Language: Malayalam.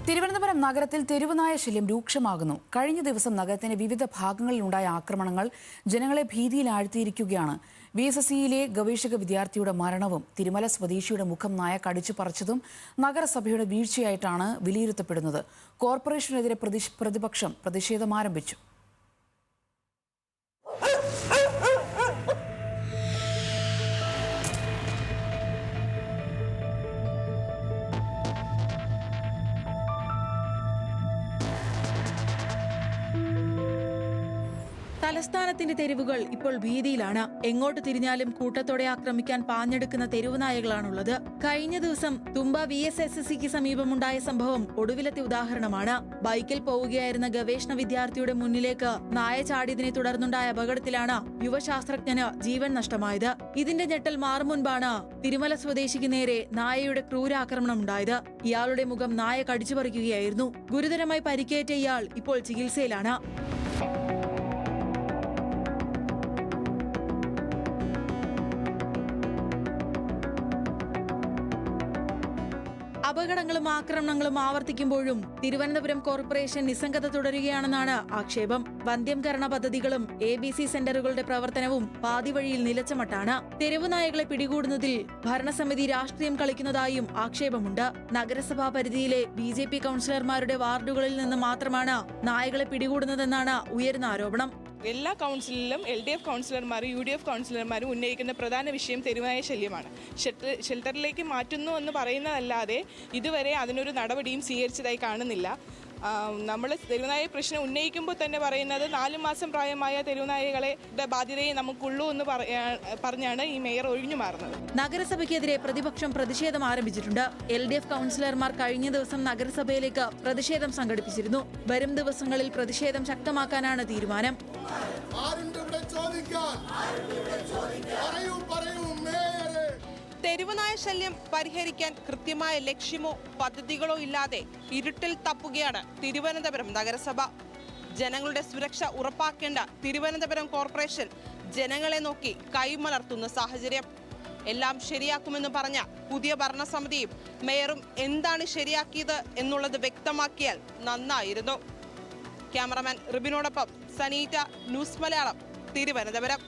തിരുവനന്തപുരം നഗരത്തിൽ തെരുവുനായ ശല്യം രൂക്ഷമാകുന്നു. കഴിഞ്ഞ ദിവസം നഗരത്തിന്റെ വിവിധ ഭാഗങ്ങളിലുണ്ടായ ആക്രമണങ്ങൾ ജനങ്ങളെ ഭീതിയിലാഴ്ത്തിയിരിക്കുകയാണ്. VSSCയിലെ ഗവേഷക വിദ്യാർത്ഥിയുടെ മരണവും തിരുമല സ്വദേശിയുടെ മുഖം നായ കടിച്ചു പറിച്ചതും നഗരസഭയുടെ വീഴ്ചയായിട്ടാണ് വിലയിരുത്തപ്പെടുന്നത്. കോർപ്പറേഷനെതിരെ പ്രതിപക്ഷം പ്രതിഷേധം ആരംഭിച്ചു. തലസ്ഥാനത്തിന്റെ തെരുവുകൾ ഇപ്പോൾ ഭീതിയിലാണ്. എങ്ങോട്ട് തിരിഞ്ഞാലും കൂട്ടത്തോടെ ആക്രമിക്കാൻ പാഞ്ഞെടുക്കുന്ന തെരുവുനായകളാണുള്ളത്. കഴിഞ്ഞ ദിവസം തുമ്പ VSSCക്ക് സമീപമുണ്ടായ സംഭവം ഒടുവിലത്തെ ഉദാഹരണമാണ്. ബൈക്കിൽ പോവുകയായിരുന്ന ഗവേഷണ വിദ്യാർത്ഥിയുടെ മുന്നിലേക്ക് നായ ചാടിയതിനെ തുടർന്നുണ്ടായ അപകടത്തിലാണ് യുവശാസ്ത്രജ്ഞന് ജീവൻ നഷ്ടമായത്. ഇതിന്റെ ഞെട്ടൽ മാറും മുൻപാണ് തിരുമല സ്വദേശിക്ക് നേരെ നായയുടെ ക്രൂരാക്രമണം ഉണ്ടായത്. ഇയാളുടെ മുഖം നായ കടിച്ചു പറിക്കുകയായിരുന്നു. ഗുരുതരമായി പരിക്കേറ്റ ഇയാൾ ഇപ്പോൾ ചികിത്സയിലാണ്. അപകടങ്ങളും ആക്രമണങ്ങളും ആവർത്തിക്കുമ്പോഴും തിരുവനന്തപുരം കോർപ്പറേഷൻ നിസ്സംഗത തുടരുകയാണെന്നാണ് ആക്ഷേപം. വന്ധ്യംകരണ പദ്ധതികളും ABC സെന്ററുകളുടെ പ്രവർത്തനവും പാതിവഴിയിൽ നിലച്ചമട്ടാണ്. തെരുവുനായകളെ പിടികൂടുന്നതിൽ ഭരണസമിതി രാഷ്ട്രീയം കളിക്കുന്നതായും ആക്ഷേപമുണ്ട്. നഗരസഭാ പരിധിയിലെ BJP കൗൺസിലർമാരുടെ വാർഡുകളിൽ നിന്ന് മാത്രമാണ് നായകളെ പിടികൂടുന്നതെന്നാണ് ഉയരുന്ന ആരോപണം. എല്ലാ കൗൺസിലിലും LDF കൗൺസിലർമാരും UDF കൗൺസിലർമാരും ഉന്നയിക്കുന്ന പ്രധാന വിഷയം തെരുവുനായ ശല്യമാണ്. ഷെൽട്ടറിലേക്ക് മാറ്റുന്നു എന്ന് പറയുന്നതല്ലാതെ ഇതുവരെ അതിനൊരു നടപടിയും സ്വീകരിച്ചതായി കാണുന്നില്ല. നമ്മൾ തെരുവുനായ പ്രശ്നം ഉന്നയിക്കുമ്പോൾ തന്നെ പറയുന്നത് 4 മാസം പ്രായമായ തെരുവുനായകളെ ബാധ്യതയെ നമുക്കുള്ളൂ എന്ന് പറഞ്ഞാണ് ഈ മേയർ ഒഴിഞ്ഞു മാറുന്നത്. നഗരസഭയ്ക്കെതിരെ പ്രതിപക്ഷം പ്രതിഷേധം ആരംഭിച്ചിട്ടുണ്ട്. LDF കൗൺസിലർമാർ കഴിഞ്ഞ ദിവസം നഗരസഭയിലേക്ക് പ്രതിഷേധം സംഘടിപ്പിച്ചിരുന്നു. വരും ദിവസങ്ങളിൽ പ്രതിഷേധം ശക്തമാക്കാനാണ് തീരുമാനം. തെരുവുനായ ശല്യം പരിഹരിക്കാൻ കൃത്യമായ ലക്ഷ്യമോ പദ്ധതികളോ ഇല്ലാതെ ഇരുട്ടിൽ തപ്പുകയാണ് തിരുവനന്തപുരം നഗരസഭ. ജനങ്ങളുടെ സുരക്ഷ ഉറപ്പാക്കേണ്ട തിരുവനന്തപുരം കോർപ്പറേഷൻ ജനങ്ങളെ നോക്കി കൈമലർത്തുന്ന സാഹചര്യം. എല്ലാം ശരിയാക്കുമെന്ന് പറഞ്ഞ പുതിയ ഭരണസമിതിയും മേയറും എന്താണ് ശരിയാക്കിയത് എന്നുള്ളത് വ്യക്തമാക്കിയാൽ നന്നായിരുന്നു. ക്യാമറമാൻ റിബിനോടൊപ്പം സനീറ്റ, ന്യൂസ് മലയാളം, തിരുവനന്തപുരം.